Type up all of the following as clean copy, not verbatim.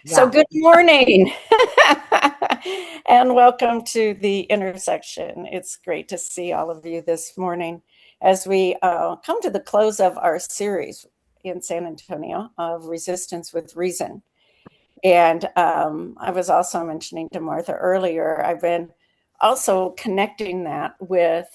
So Yeah. good morning and welcome to the intersection. It's great to see all of you this morning as we come to the close of our series in San Antonio of Resistance with Reason. And I was also mentioning to Martha earlier, I've been also connecting that with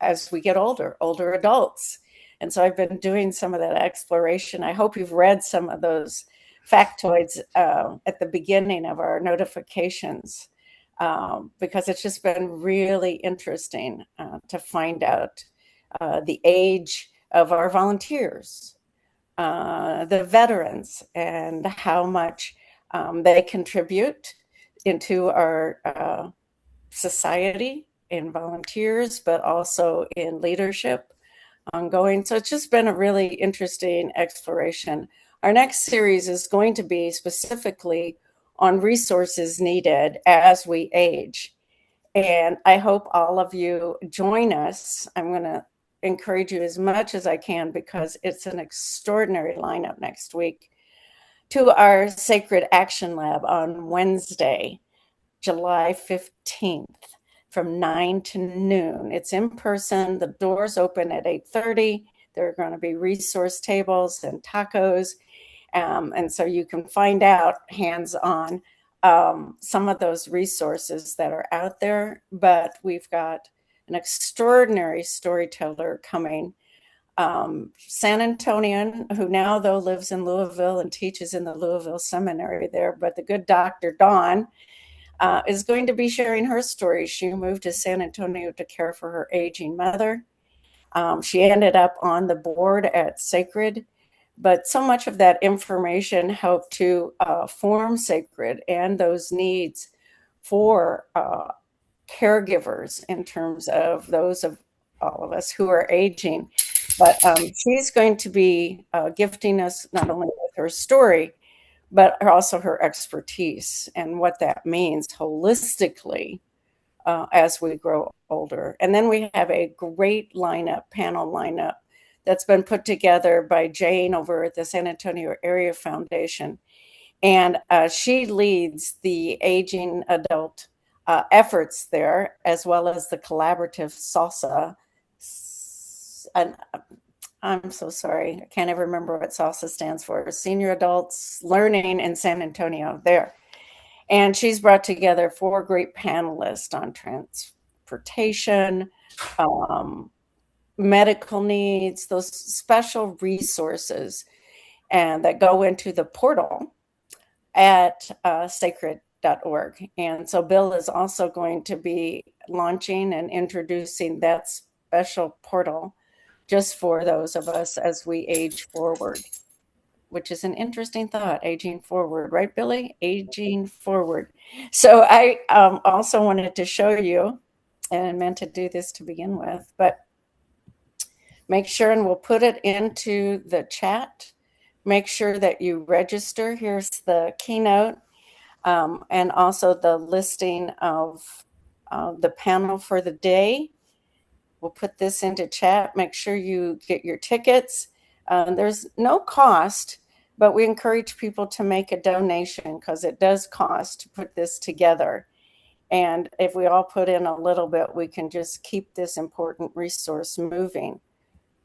as we get older adults. And so I've been doing some of that exploration. I hope you've read some of those factoids at the beginning of our notifications because it's just been really interesting to find out the age of our volunteers, the veterans, and how much they contribute into our society in volunteers, but also in leadership ongoing. So it's just been a really interesting exploration. Our next series is going to be specifically on resources needed as we age. And I hope all of you join us. I'm going to encourage you as much as I can because it's an extraordinary lineup next week to our Sacred Action Lab on Wednesday, July 15th from 9 to noon. It's in person. The doors open at 8:30. There are going to be resource tables and tacos. And so you can find out hands-on some of those resources that are out there. But we've got an extraordinary storyteller coming, San Antonian, who now though lives in Louisville and teaches in the Louisville Seminary there. But the good Dr. Dawn is going to be sharing her story. She moved to San Antonio to care for her aging mother. She ended up on the board at Sacred, but so much of that information helped to form Sacred and those needs for caregivers in terms of those of all of us who are aging. But she's going to be gifting us not only with her story, but also her expertise and what that means holistically as we grow older. And then we have a great panel lineup that's been put together by Jane over at the San Antonio Area Foundation. And she leads the aging adult efforts there, as well as the collaborative salsa. And I'm so sorry, I can't ever remember what SALSA stands for, Senior Adults Learning in San Antonio there. And she's brought together four great panelists on transportation, um, medical needs, those special resources and that go into the portal at sacred.org. And so Bill is also going to be launching and introducing that special portal just for those of us as we age forward, which is an interesting thought, aging forward, right, Billy? Aging forward. So I also wanted to show you, and meant to do this to begin with, but make sure, and we'll put it into the chat. Make sure that you register. Here's the keynote and also the listing of the panel for the day. We'll put this into chat. Make sure you get your tickets. There's no cost, but we encourage people to make a donation because it does cost to put this together. And if we all put in a little bit, we can just keep this important resource moving.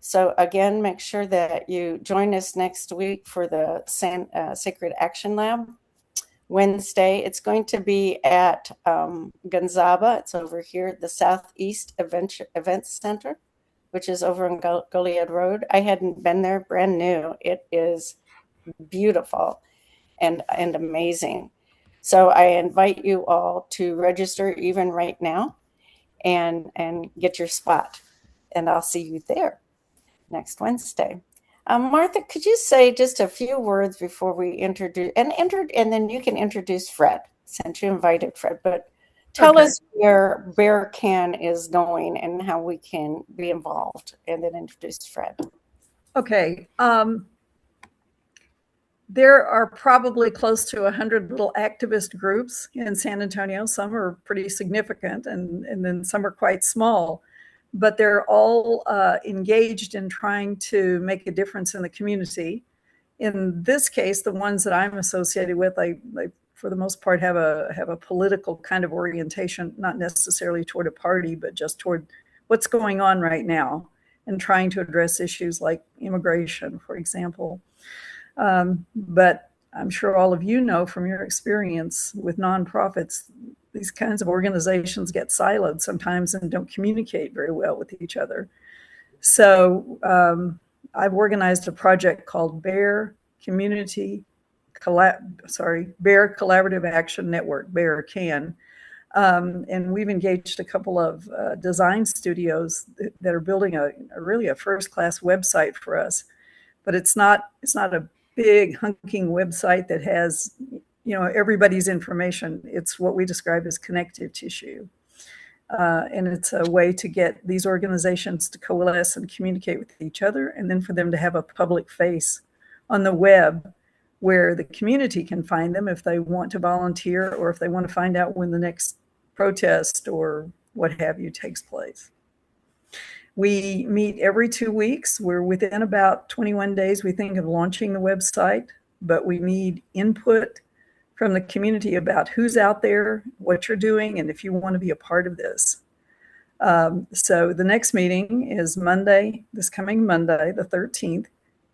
So again, make sure that you join us next week for the Sacred Action Lab. Wednesday, it's going to be at Gonzaba. It's over here at the Southeast Events Center, which is over on Goliad Road. I hadn't been there, brand new. It is beautiful and amazing. So I invite you all to register even right now and get your spot. And I'll see you there next Wednesday. Martha, could you say just a few words before we introduce and then you can introduce Fred since you invited Fred, but tell Okay. us where Bear Can is going and how we can be involved and then introduce Fred. Okay. There are probably close to 100 little activist groups in San Antonio. Some are pretty significant and then some are quite small, but they're all engaged in trying to make a difference in the community. In this case, the ones that I'm associated with, I for the most part have a political kind of orientation, not necessarily toward a party, but just toward what's going on right now and trying to address issues like immigration, for example. But I'm sure all of you know from your experience with nonprofits, these kinds of organizations get siloed sometimes and don't communicate very well with each other. So I've organized a project called Bear Collaborative Action Network, Bear CAN. And we've engaged a couple of design studios that are building a really a first-class website for us. But it's not a big hunking website that has, everybody's information. It's what we describe as connective tissue. And it's a way to get these organizations to coalesce and communicate with each other, and then for them to have a public face on the web where the community can find them if they want to volunteer or if they want to find out when the next protest or what have you takes place. We meet every 2 weeks. We're within about 21 days, we think, of launching the website, but we need input from the community about who's out there, what you're doing, and if you want to be a part of this. So the next meeting is Monday, this coming Monday, the 13th,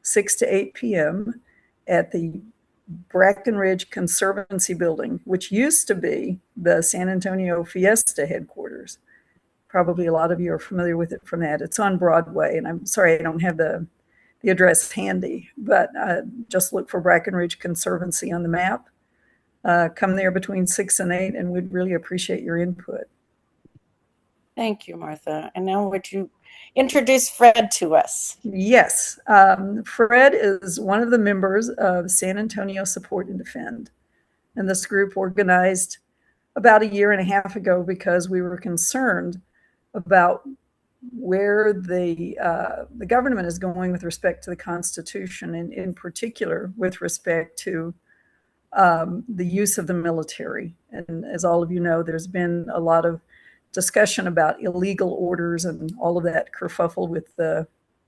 6 to 8 p.m. at the Brackenridge Conservancy Building, which used to be the San Antonio Fiesta headquarters. Probably a lot of you are familiar with it from that. It's on Broadway, and I'm sorry I don't have the address handy, but just look for Brackenridge Conservancy on the map. Come there between 6 and 8, and we'd really appreciate your input. Thank you, Martha. And now would you introduce Fred to us? Yes. Fred is one of the members of San Antonio Support and Defend. And this group organized about a year and a half ago because we were concerned about where the government is going with respect to the Constitution, and in particular with respect to the use of the military. And as all of you know, there's been a lot of discussion about illegal orders and all of that kerfuffle with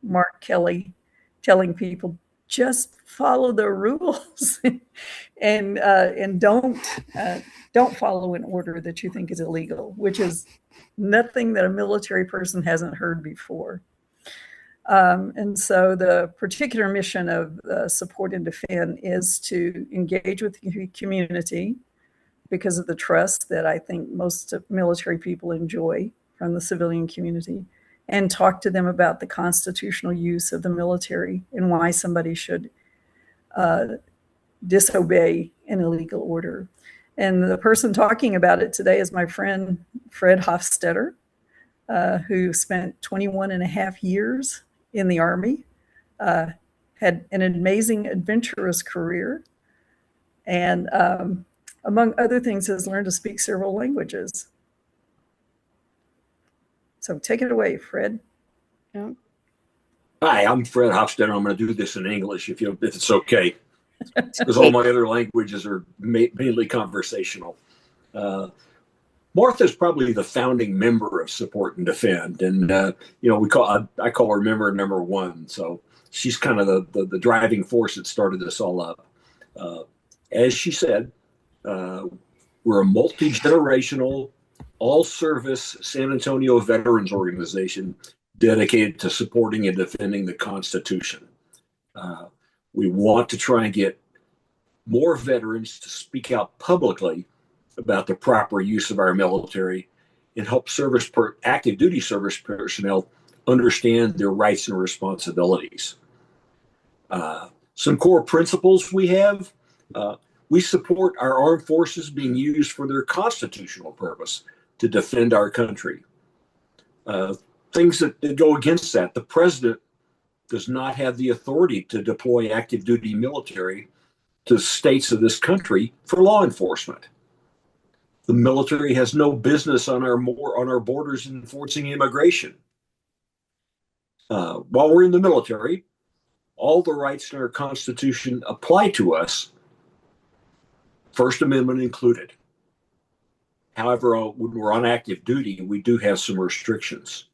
Mark Kelly telling people just follow the rules and don't follow an order that you think is illegal, which is nothing that a military person hasn't heard before. And so the particular mission of Support and Defend is to engage with the community because of the trust that I think most military people enjoy from the civilian community, and talk to them about the constitutional use of the military and why somebody should disobey an illegal order. And the person talking about it today is my friend, Fred Hofstetter, who spent 21 and a half years in the Army, had an amazing, adventurous career, and among other things, has learned to speak several languages. So take it away, Fred. Yeah. Hi, I'm Fred Hofstetter. I'm going to do this in English if it's okay, because all my other languages are mainly conversational. Martha's probably the founding member of Support and Defend, and I call her member number one. So she's kind of the driving force that started this all up. As she said, we're a multi-generational, all-service San Antonio veterans organization dedicated to supporting and defending the Constitution. We want to try and get more veterans to speak out publicly about the proper use of our military and help active duty service personnel understand their rights and responsibilities. Some core principles we have. We support our armed forces being used for their constitutional purpose to defend our country. Things that go against that: the president does not have the authority to deploy active duty military to states of this country for law enforcement. The military has no business on our borders enforcing immigration. While we're in the military, all the rights in our Constitution apply to us, First Amendment included. However, when we're on active duty, we do have some restrictions.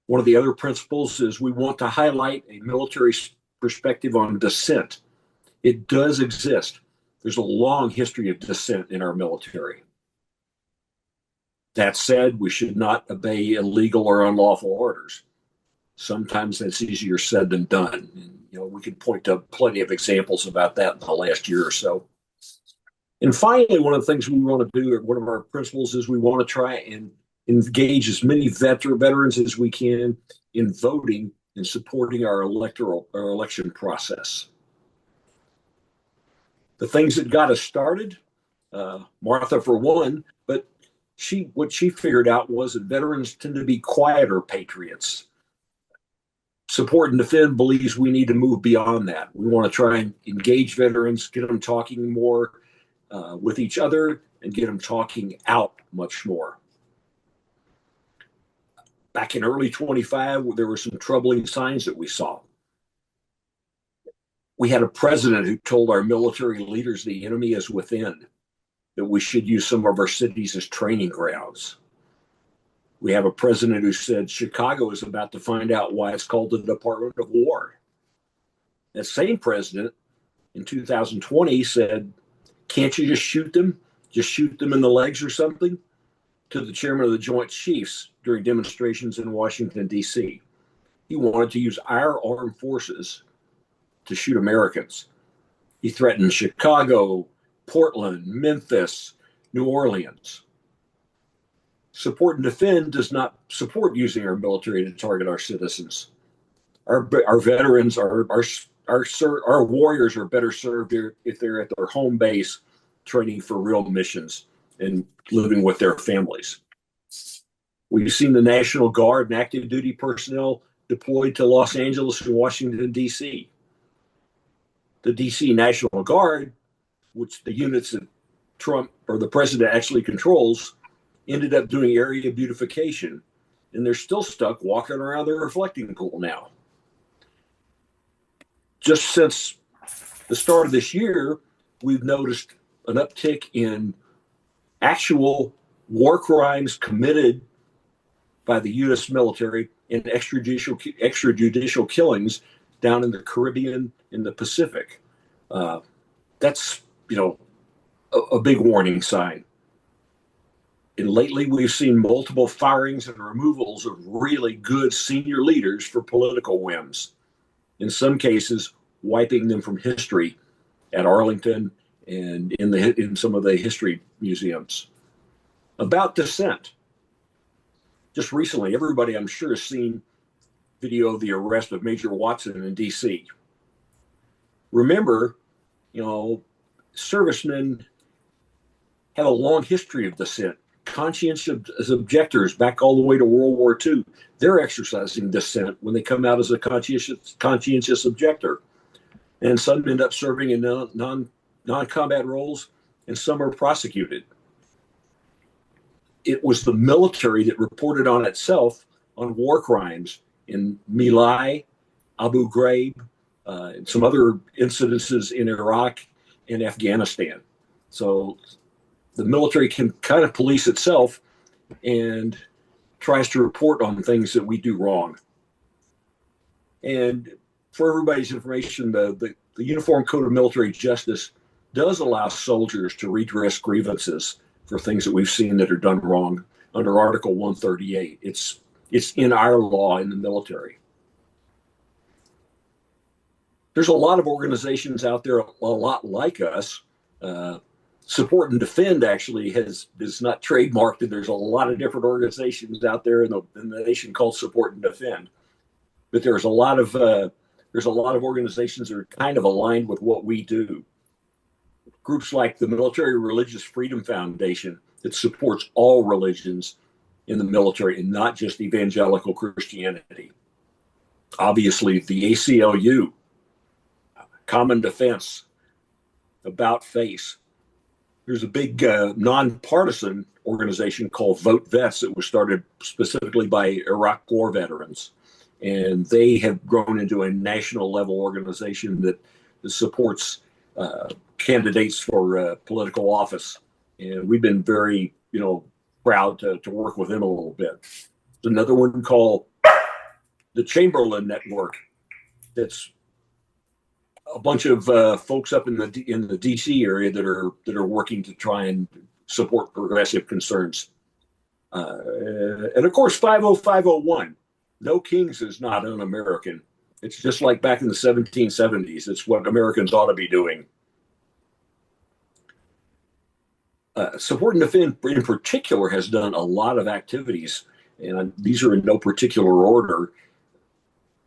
One of the other principles is we want to highlight a military perspective on dissent. It does exist. There's a long history of dissent in our military. That said, we should not obey illegal or unlawful orders. Sometimes that's easier said than done. And, we can point to plenty of examples about that in the last year or so. And finally, one of the things we want to do, or one of our principles, is we want to try and engage as many veterans as we can in voting and supporting our election process. The things that got us started, Martha for one, but what she figured out was that veterans tend to be quieter patriots. Support and Defend believes we need to move beyond that. We want to try and engage veterans, get them talking more with each other, and get them talking out much more. Back in early 25, there were some troubling signs that we saw. We had a president who told our military leaders the enemy is within, that we should use some of our cities as training grounds. We have a president who said Chicago is about to find out why it's called the Department of War. That same president in 2020 said, can't you just shoot them? Just shoot them in the legs or something? To the chairman of the Joint Chiefs during demonstrations in Washington, D.C. He wanted to use our armed forces to shoot Americans. He threatened Chicago, Portland, Memphis, New Orleans. Support and Defend does not support using our military to target our citizens. Our veterans, our warriors are better served if they're at their home base training for real missions and living with their families. We've seen the National Guard and active duty personnel deployed to Los Angeles and Washington, D.C. The D.C. National Guard, which the units that Trump or the president actually controls, ended up doing area beautification, and they're still stuck walking around their reflecting pool now. Just since the start of this year, we've noticed an uptick in actual war crimes committed by the U.S. military and extrajudicial killings down in the Caribbean and the Pacific. That's, a big warning sign. And lately, we've seen multiple firings and removals of really good senior leaders for political whims. In some cases, wiping them from history at Arlington and in some of the history museums. About dissent. Just recently, everybody I'm sure has seen video of the arrest of Major Watson in D.C. Remember, servicemen have a long history of dissent. Conscientious objectors back all the way to World War II, they're exercising dissent when they come out as a conscientious objector. And some end up serving in non-combat roles, and some are prosecuted. It was the military that reported on itself on war crimes in My Lai, Abu Ghraib, and some other incidences in Iraq and Afghanistan. So the military can kind of police itself and tries to report on things that we do wrong. And for everybody's information, the Uniform Code of Military Justice does allow soldiers to redress grievances for things that we've seen that are done wrong under Article 138. It's in our law in the military. There's a lot of organizations out there, a lot like us. Support and Defend actually is not trademarked, and there's a lot of different organizations out there in the nation called Support and Defend. But there's a lot of organizations that are kind of aligned with what we do. Groups like the Military Religious Freedom Foundation that supports all religions in the military and not just evangelical Christianity. Obviously, the ACLU, Common Defense, About Face. There's a big nonpartisan organization called Vote Vets that was started specifically by Iraq War veterans. And they have grown into a national level organization that supports candidates for political office. And we've been very, proud to work with them a little bit. There's another one called the Chamberlain Network that's a bunch of folks up in the DC area that are working to try and support progressive concerns. And of course, 50501, no kings is not un-American. It's just like back in the 1770s. It's what Americans ought to be doing. Support and Defend in particular has done a lot of activities, and these are in no particular order.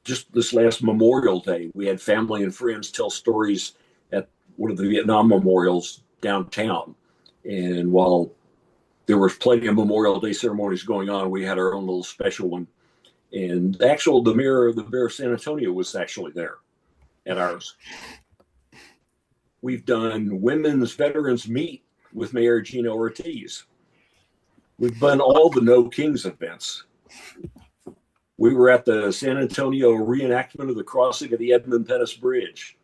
Just this last Memorial Day, we had family and friends tell stories at one of the Vietnam memorials downtown. And while there was plenty of Memorial Day ceremonies going on, we had our own little special one. And the mayor of San Antonio was actually there at ours. We've done women's veterans meet with Mayor Gina Ortiz. We've done all the No Kings events. We were at the San Antonio reenactment of the crossing of the Edmund Pettus Bridge.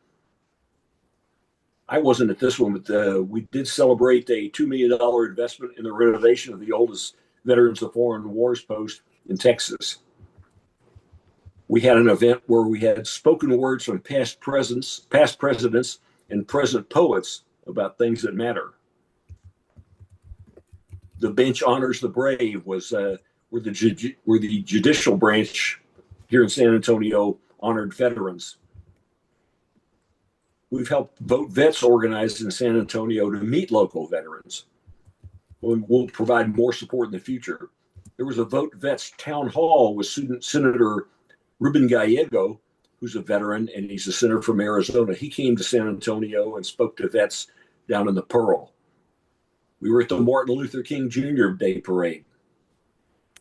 I wasn't at this one, but we did celebrate a $2 million investment in the renovation of the oldest Veterans of Foreign Wars post in Texas. We had an event where we had spoken words from past presidents, and present poets about things that matter. The bench honors the brave was where the judicial branch here in San Antonio honored veterans. We've helped Vote Vets organize in San Antonio to meet local veterans. We'll provide more support in the future. There was a Vote Vets town hall with Senator Ruben Gallego, who's a veteran, and he's a senator from Arizona. He came to San Antonio and spoke to vets down in the Pearl. We were at the Martin Luther King Jr. Day Parade.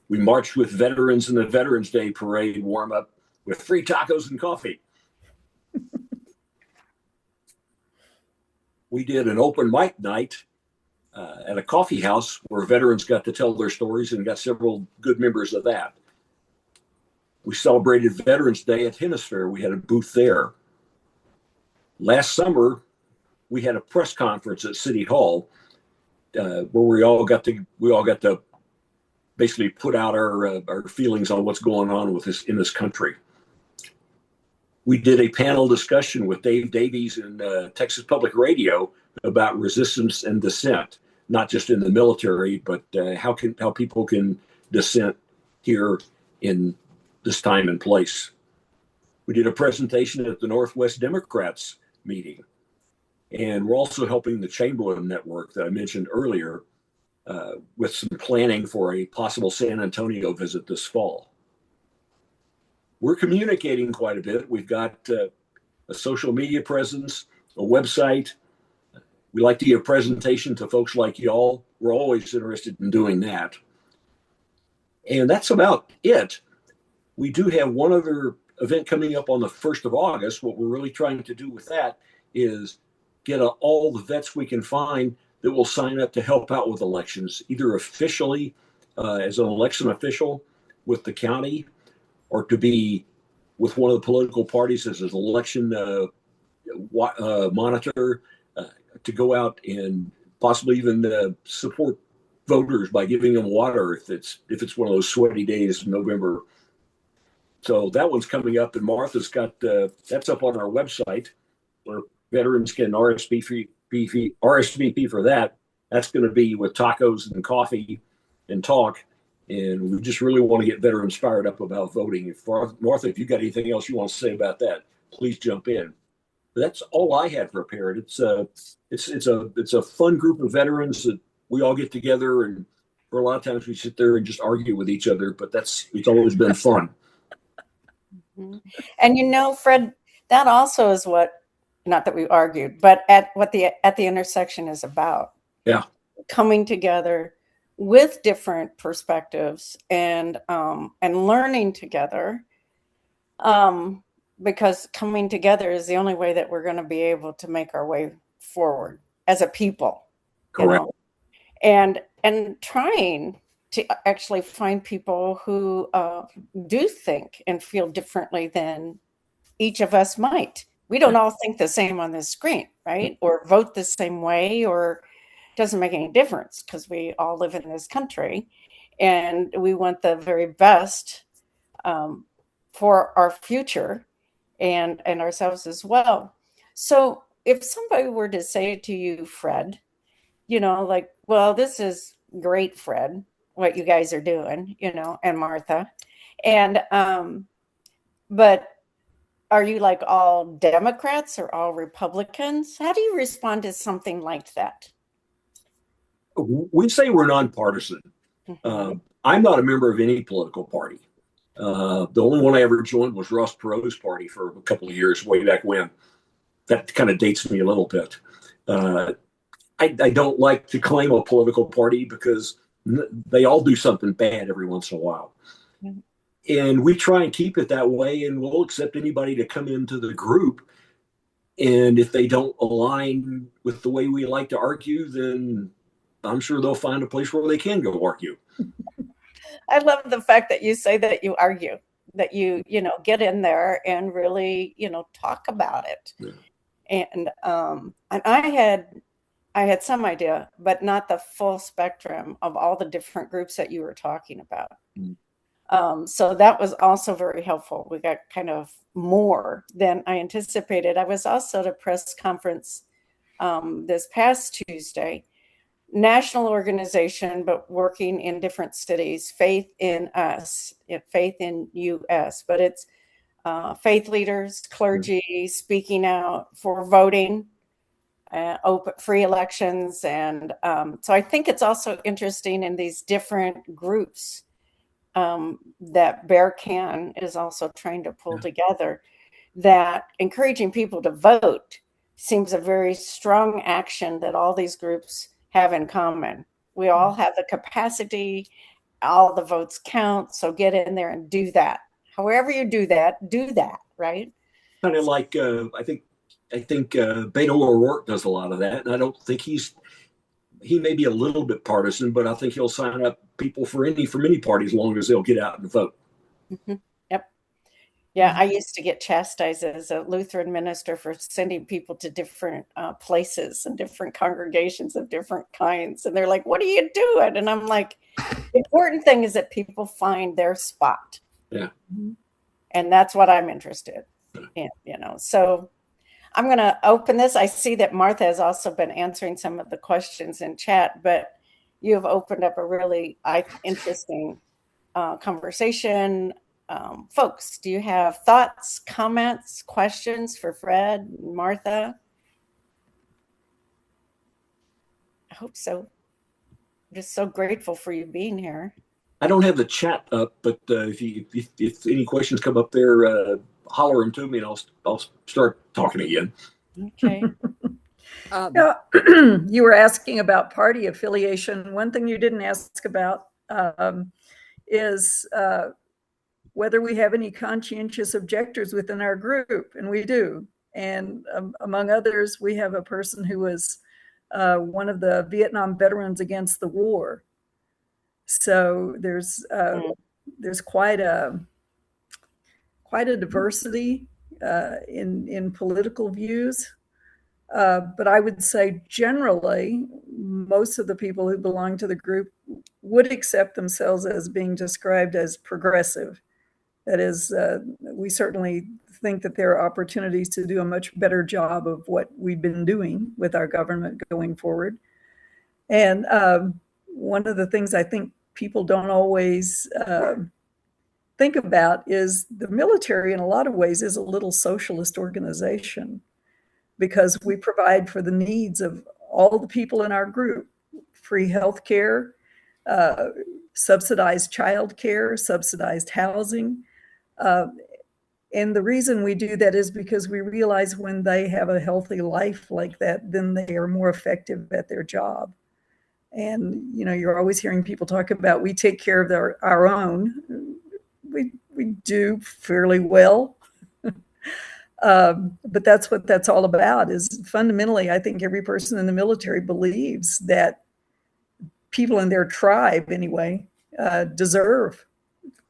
We marched with veterans in the Veterans Day Parade warm up with free tacos and coffee. We did an open mic night at a coffee house where veterans got to tell their stories and got several good members of that. We celebrated Veterans Day at Hemisphere. We had a booth there. Last summer, we had a press conference at City Hall where we all got to basically put out our feelings on what's going on with this in this country. We did a panel discussion with Dave Davies and Texas Public Radio about resistance and dissent, not just in the military, but how people can dissent here in this time and place. We did a presentation at the Northwest Democrats meeting, and we're also helping the Chamberlain Network that I mentioned earlier with some planning for a possible San Antonio visit this fall. We're communicating quite a bit. We've got a social media presence, a website. We like to give a presentation to folks like y'all. We're always interested in doing that. And that's about it. We do have one other event coming up on the 1st of August. What we're really trying to do with that is get all the vets we can find that will sign up to help out with elections, either officially as an election official with the county, or to be with one of the political parties as an election monitor, to go out and possibly even support voters by giving them water if it's one of those sweaty days in November. So that one's coming up, and Martha's got that's up on our website where veterans can RSVP for that. That's going to be with tacos and coffee and talk. And we just really want to get veterans fired up about voting. Martha, if you got anything else you want to say about that, please jump in. But that's all I had prepared. It's a fun group of veterans that we all get together, and for a lot of times we sit there and just argue with each other. But it's always been fun. And Fred, that also is not that we argued, but at the intersection is about. Yeah, coming together with different perspectives and learning together, because coming together is the only way that we're going to be able to make our way forward as a people. Correct. And trying to actually find people who do think and feel differently than each of us might. We don't all think the same on this screen, right? Or vote the same way, or it doesn't make any difference because we all live in this country and we want the very best for our future and ourselves as well. So if somebody were to say to you, Fred, like, well, this is great, Fred, what you guys are doing, and Martha. And, but are you like all Democrats or all Republicans? How do you respond to something like that? We say we're nonpartisan. Mhm. I'm not a member of any political party. The only one I ever joined was Ross Perot's party for a couple of years, way back when. That kind of dates me a little bit. Uh, I don't like to claim a political party because they all do something bad every once in a while. Mhm. And we try and keep it that way, and we'll accept anybody to come into the group. And if they don't align with the way we like to argue, then I'm sure they'll find a place where they can go argue. I love the fact that you say that you argue, that you get in there and really, talk about it. Yeah. And I had some idea, but not the full spectrum of all the different groups that you were talking about. Mm. So that was also very helpful. We got kind of more than I anticipated. I was also at a press conference this past Tuesday, national organization, but working in different cities, Faith in Us, Faith in US, but it's faith leaders, clergy speaking out for voting, open, free elections. And so I think it's also interesting in these different groups that Bear Can is also trying to pull together, that encouraging people to vote seems a very strong action that all these groups have in common. We all have the capacity, all the votes count, so get in there and do that. However you do that, right? Kind of like I think Beto O'Rourke does a lot of that, and I don't think he may be a little bit partisan, but I think he'll sign up people from any party as long as they'll get out and vote. Mm-hmm. Yep. Yeah, I used to get chastised as a Lutheran minister for sending people to different places and different congregations of different kinds. And they're like, what are you doing? And I'm like, the important thing is that people find their spot. Yeah. And that's what I'm interested in, So I'm going to open this. I see that Martha has also been answering some of the questions in chat, but you have opened up a really interesting conversation. Folks, do you have thoughts, comments, questions for Fred, Martha? I hope so. I'm just so grateful for you being here. I don't have the chat up, but if any questions come up there, holler them to me, and I'll start talking again. Okay. You were asking about party affiliation. One thing you didn't ask about is whether we have any conscientious objectors within our group, and we do. And among others, we have a person who was one of the Vietnam veterans against the war. So there's quite a diversity in political views. But I would say generally, most of the people who belong to the group would accept themselves as being described as progressive. That is, we certainly think that there are opportunities to do a much better job of what we've been doing with our government going forward. And one of the things I think people don't always think about is the military in a lot of ways is a little socialist organization, because we provide for the needs of all the people in our group: free health care, subsidized child care, subsidized housing. And the reason we do that is because we realize when they have a healthy life like that, then they are more effective at their job. And, you're always hearing people talk about, we take care of our own. We do fairly well. But that's what that's all about. Is fundamentally, I think every person in the military believes that people in their tribe, anyway, deserve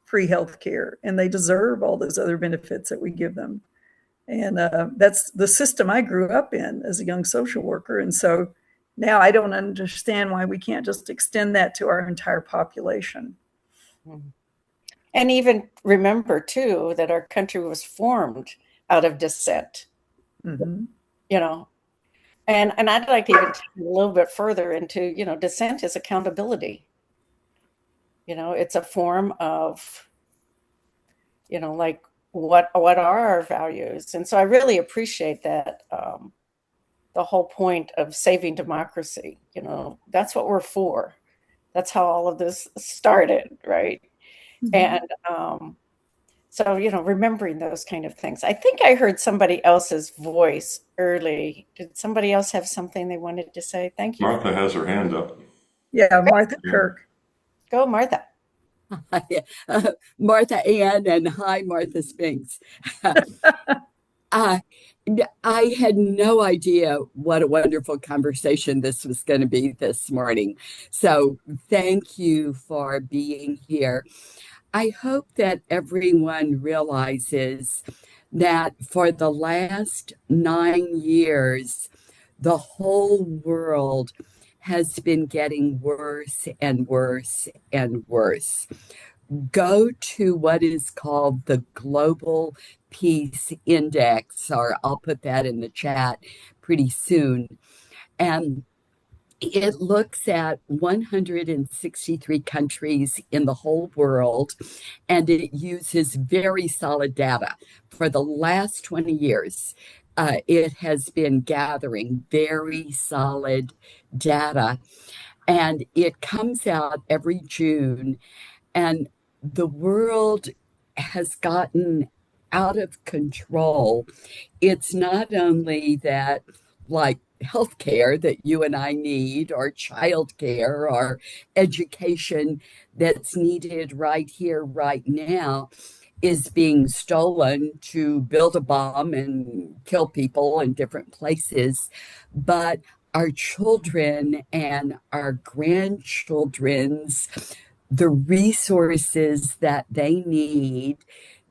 free health care, and they deserve all those other benefits that we give them. And that's the system I grew up in as a young social worker. And so now I don't understand why we can't just extend that to our entire population. And even remember, too, that our country was formed out of dissent. Mm-hmm. you know, and I'd like to even take it a little bit further into, dissent is accountability. It's a form of, like what are our values? And so I really appreciate that. The whole point of saving democracy, that's what we're for. That's how all of this started, right? Mhm. And so, remembering those kind of things. I think I heard somebody else's voice early. Did somebody else have something they wanted to say? Thank you. Martha has her hand up. Yeah, Martha Yeah. Kirk. Go, Martha. Hi, Martha Ann, and hi, Martha Spinks. uh, I had no idea what a wonderful conversation this was going to be this morning. So thank you for being here. I hope that everyone realizes that for the last 9 years, the whole world has been getting worse and worse and worse. Go to what is called the Global Peace Index, or I'll put that in the chat pretty soon. And it looks at 163 countries in the whole world, and it uses very solid data. For the last 20 years, it has been gathering very solid data, and it comes out every June. And the world has gotten out of control. It's not only that, like, healthcare that you and I need, or childcare, or education that's needed right here, right now, is being stolen to build a bomb and kill people in different places. But our children and our grandchildren's, the resources that they need,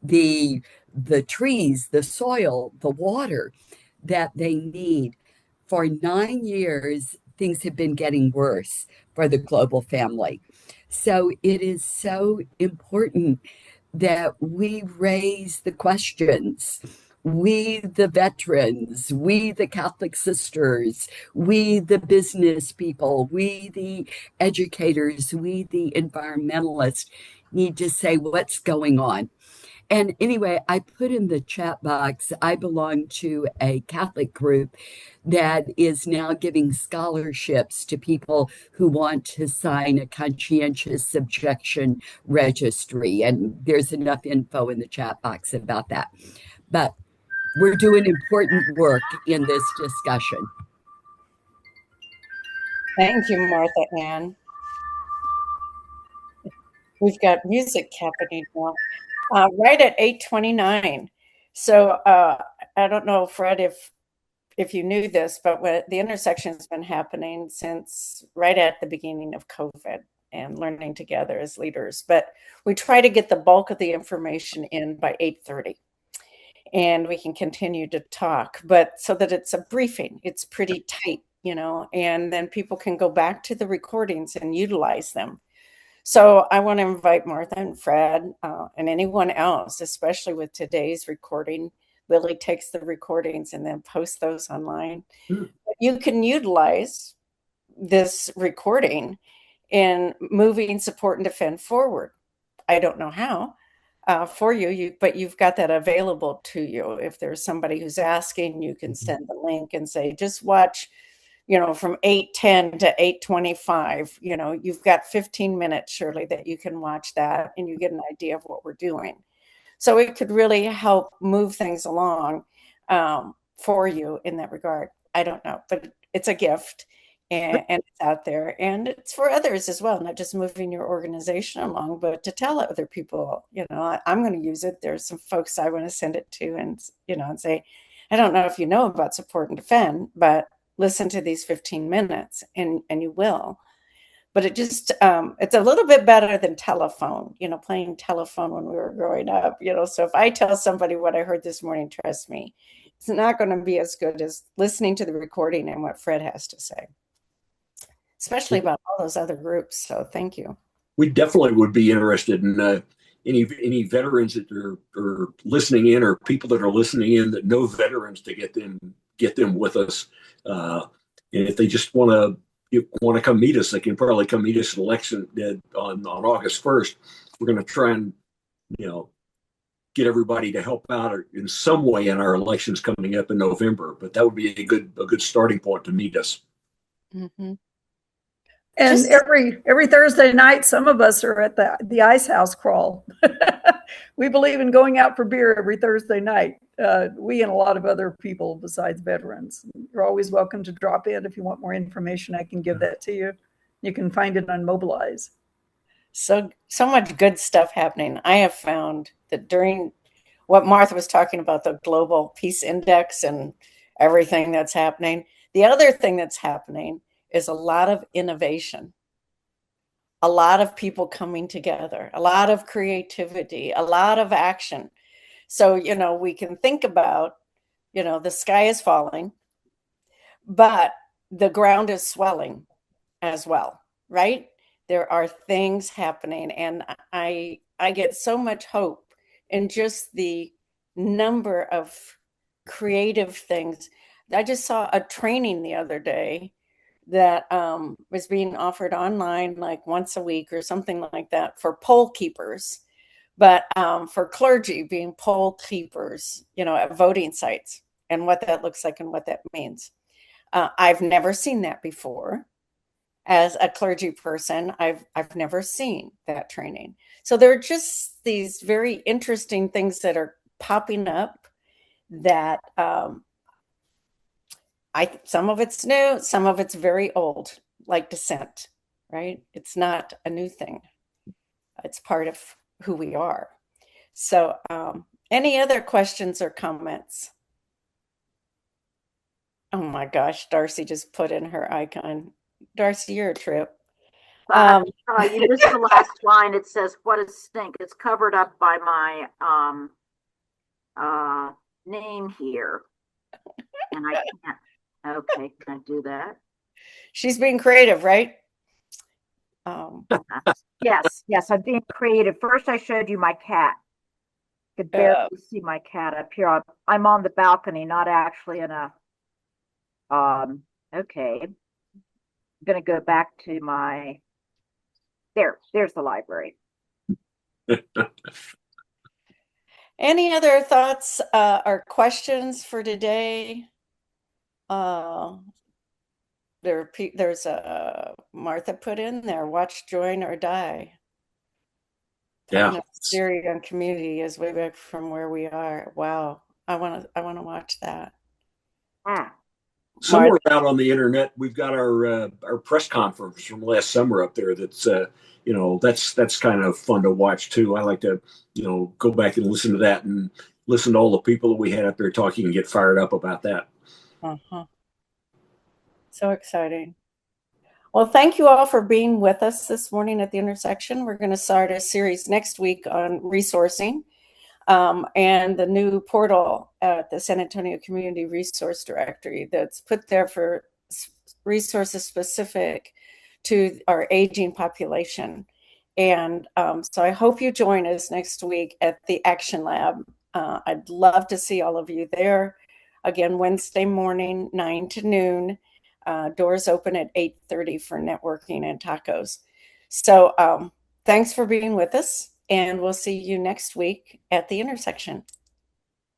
the the trees, the soil, the water that they need. For 9 years, things have been getting worse for the global family. So it is so important that we raise the questions. We, the veterans, we, the Catholic sisters, we, the business people, we, the educators, we, the environmentalists, need to say what's going on. And anyway, I put in the chat box, I belong to a Catholic group that is now giving scholarships to people who want to sign a conscientious objection registry. And there's enough info in the chat box about that. But we're doing important work in this discussion. Thank you, Martha Ann. We've got music happening now. Right at 8:29. So I don't know, Fred, if you knew this, but the intersection has been happening since right at the beginning of COVID and learning together as leaders. But we try to get the bulk of the information in by 8:30. And we can continue to talk, but so that it's a briefing, it's pretty tight, and then people can go back to the recordings and utilize them. So I want to invite Martha and Fred and anyone else, especially with today's recording. Lily takes the recordings and then posts those online. You can utilize this recording in moving support and defend forward. I don't know how for you, but you've got that available to you. If there's somebody who's asking, you can send the link and say, just watch from 8:10 to 8:25, you've got 15 minutes, surely, that you can watch that and you get an idea of what we're doing. So it could really help move things along for you in that regard. I don't know, but it's a gift and it's out there and it's for others as well, not just moving your organization along, but to tell other people, I'm going to use it. There's some folks I want to send it to and say, I don't know if you know about support and defend, but listen to these 15 minutes and you will. But it just, it's a little bit better than telephone, playing telephone when we were growing up, So if I tell somebody what I heard this morning, trust me, it's not going to be as good as listening to the recording and what Fred has to say, especially about all those other groups. So thank you. We definitely would be interested in any veterans that are listening in, or people that are listening in that know veterans, to get them get them with us. And if they just want to come meet us, they can probably come meet us at election on August 1st. We're going to try and, get everybody to help out in some way in our elections coming up in November. But that would be a good starting point to meet us. Mm-hmm. And every Thursday night, some of us are at the Ice House crawl. We believe in going out for beer every Thursday night. We and a lot of other people besides veterans. You're always welcome to drop in if you want more information. I can give that to you. You can find it on Mobilize. So much good stuff happening. I have found that during what Martha was talking about, the Global Peace Index and everything that's happening, the other thing that's happening is a lot of innovation, a lot of people coming together, a lot of creativity, a lot of action. So, we can think about, the sky is falling, but the ground is swelling as well, right? There are things happening, and I get so much hope in just the number of creative things. I just saw a training the other day that was being offered online like once a week or something like that for poll keepers, but for clergy being poll keepers, at voting sites, and what that looks like and what that means. I've never seen that before. As a clergy person, I've never seen that training. So there are just these very interesting things that are popping up that some of it's new, some of it's very old, like dissent, right? It's not a new thing. It's part of who we are. So any other questions or comments? Oh my gosh, Darcy just put in her icon. Darcy, you're a trip. You missed the last line. It says, "What a stink." It's covered up by my name here, and I can't. Okay, can I do that? She's being creative, right? Yes, I'm being creative. First, I showed you my cat. You could barely see my cat up here. I'm on the balcony, not actually in a. Okay, I'm gonna go back to my. There's the library. Any other thoughts or questions for today? There's a Martha put in there, watch, join, or die. Yeah. Syrian community is way back from where we are. Wow. I want to watch that. Somewhere out on the internet, we've got our press conference from last summer up there. That's that's kind of fun to watch too. I like to go back and listen to that and listen to all the people that we had up there talking and get fired up about that. So exciting. Well, thank you all for being with us this morning at the intersection. We're going to start a series next week on resourcing. And the new portal at the San Antonio Community Resource Directory that's put there for resources specific to our aging population. And so I hope you join us next week at the Action Lab. I'd love to see all of you there. Again, Wednesday morning, 9 to noon. Doors open at 8:30 for networking and tacos. So thanks for being with us. And we'll see you next week at the intersection.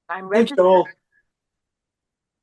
I'm registered.